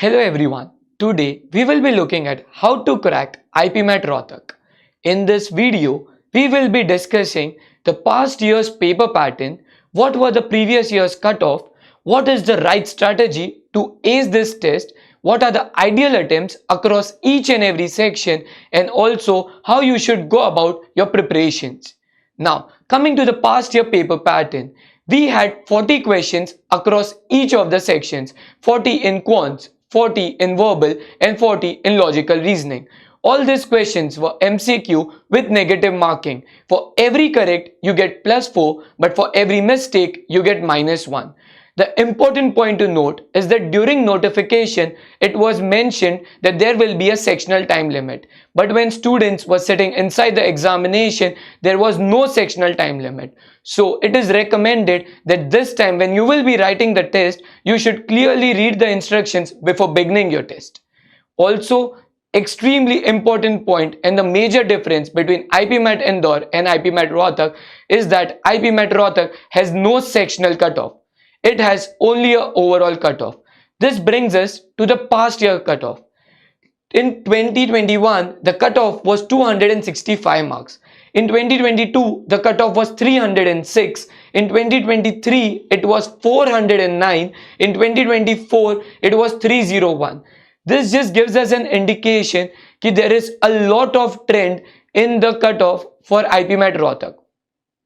Hello everyone. Today we will be looking at how to crack IPMAT Rohtak. In this video, we will be discussing the past year's paper pattern, what were the previous year's cutoff, what is the right strategy to ace this test, what are the ideal attempts across each and every section, and also how you should go about your preparations. Now, coming to the past year paper pattern, we had 40 questions across each of the sections, 40 in quants, 40 in verbal and 40 in logical reasoning. All these questions were MCQ with negative marking. For every correct you get +4, but for every mistake you get -1. The important point to note is that during notification it was mentioned that there will be a sectional time limit, but when students were sitting inside the examination there was no sectional time limit. So it is recommended that this time when you will be writing the test, you should clearly read the instructions before beginning your test. Also, extremely important point and the major difference between IPMAT Indore and IPMAT Rohtak is that IPMAT Rohtak has no sectional cutoff. It has only an overall cutoff. This brings us to the past year cutoff. In 2021, the cutoff was 265 marks. In 2022, the cutoff was 306. In 2023, it was 409. In 2024, it was 301. This just gives us an indication that there is a lot of trend in the cutoff for IPMAT Rohtak.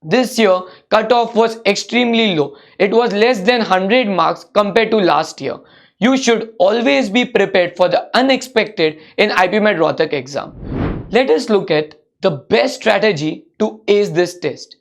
This year, cutoff was extremely low. It was less than 100 marks compared to last year. You should always be prepared for the unexpected in IPMAT Rohtak exam. Let us look at the best strategy to ace this test.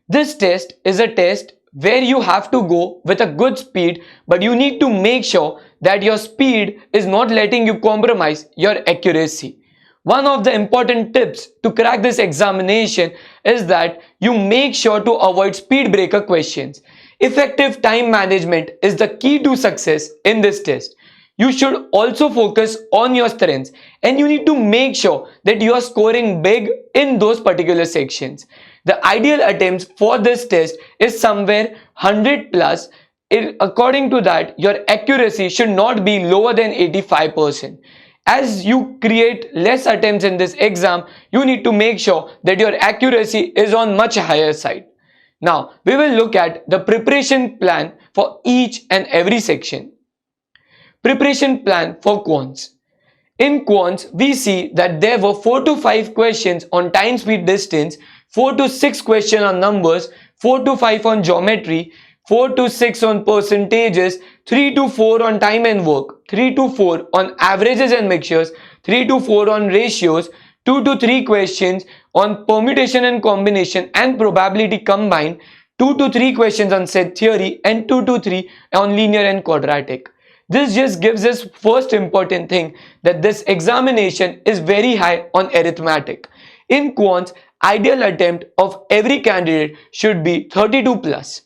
This test is a test where you have to go with a good speed, but you need to make sure that your speed is not letting you compromise your accuracy. One of the important tips to crack this examination is that you make sure to avoid speed breaker questions. Effective time management is the key to success in this test. You should also focus on your strengths and you need to make sure that you are scoring big in those particular sections. The ideal attempts for this test is somewhere 100 plus. According to that, your accuracy should not be lower than 85%. As you create less attempts in this exam, you need to make sure that your accuracy is on much higher side. Now, we will look at the preparation plan for each and every section. Preparation plan for quants. In quants, we see that there were 4 to 5 questions on time, speed, distance, 4 to 6 questions on numbers, 4 to 5 on geometry, 4 to 6 on percentages, 3 to 4 on time and work, 3 to 4 on averages and mixtures, 3 to 4 on ratios, 2 to 3 questions on permutation and combination and probability combined, 2 to 3 questions on set theory, and 2 to 3 on linear and quadratic. This just gives us first important thing that this examination is very high on arithmetic. In quants, ideal attempt of every candidate should be 32 plus.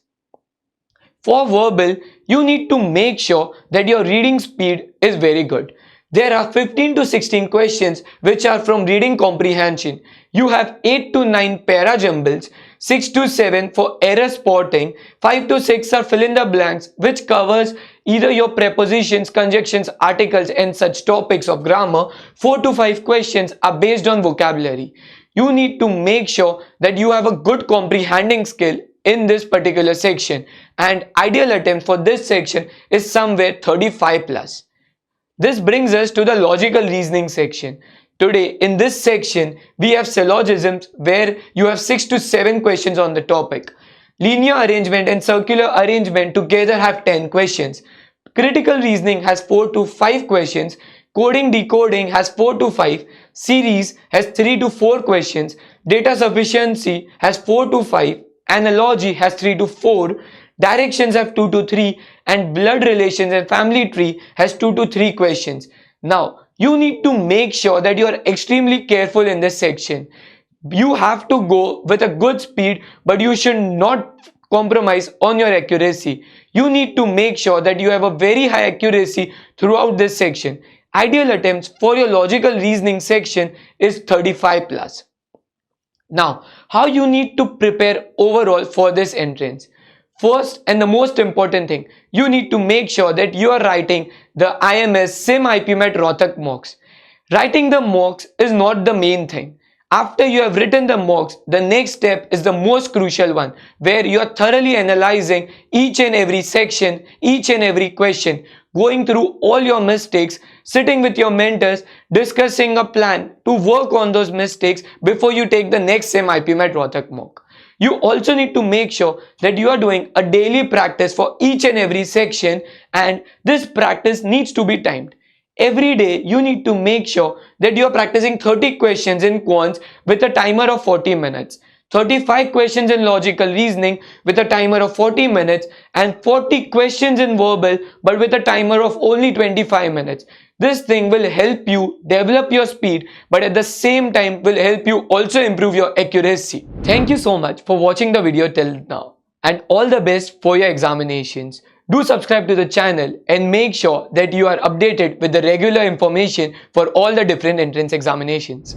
For verbal, you need to make sure that your reading speed is very good. There are 15 to 16 questions which are from reading comprehension. You have 8 to 9 para jumbles, 6 to 7 for error spotting, 5 to 6 are fill in the blanks which covers either your prepositions, conjunctions, articles and such topics of grammar. 4 to 5 questions are based on vocabulary. You need to make sure that you have a good comprehending skill in this particular section, and ideal attempt for this section is somewhere 35 plus. This brings us to the logical reasoning section. Today in this section we have syllogisms where you have 6 to 7 questions on the topic. Linear arrangement and circular arrangement together have 10 questions. Critical reasoning has 4 to 5 questions. Coding decoding has 4 to 5. Series has 3 to 4 questions. Data sufficiency has 4 to 5. Analogy has 3 to 4, directions have 2 to 3, and blood relations and family tree has 2 to 3 questions. Now, you need to make sure that you are extremely careful in this section. You have to go with a good speed, but you should not compromise on your accuracy. You need to make sure that you have a very high accuracy throughout this section. Ideal attempts for your logical reasoning section is 35 plus. Now, how you need to prepare overall for this entrance. First and the most important thing, you need to make sure that you are writing the IMS Sim IPMAT Rohtak mocks. Writing the mocks is not the main thing. After you have written the mocks, the next step is the most crucial one, where you are thoroughly analyzing each and every section, each and every question, going through all your mistakes, sitting with your mentors, discussing a plan to work on those mistakes before you take the next Sim IPMAT Rohtak mock. You also need to make sure that you are doing a daily practice for each and every section, and this practice needs to be timed. Every day you need to make sure that you are practicing 30 questions in quants with a timer of 40 minutes, 35 questions in logical reasoning with a timer of 40 minutes, and 40 questions in verbal but with a timer of only 25 minutes. This thing will help you develop your speed, but at the same time will help you also improve your accuracy. Thank you so much for watching the video till now, and all the best for your examinations. Do subscribe to the channel and make sure that you are updated with the regular information for all the different entrance examinations.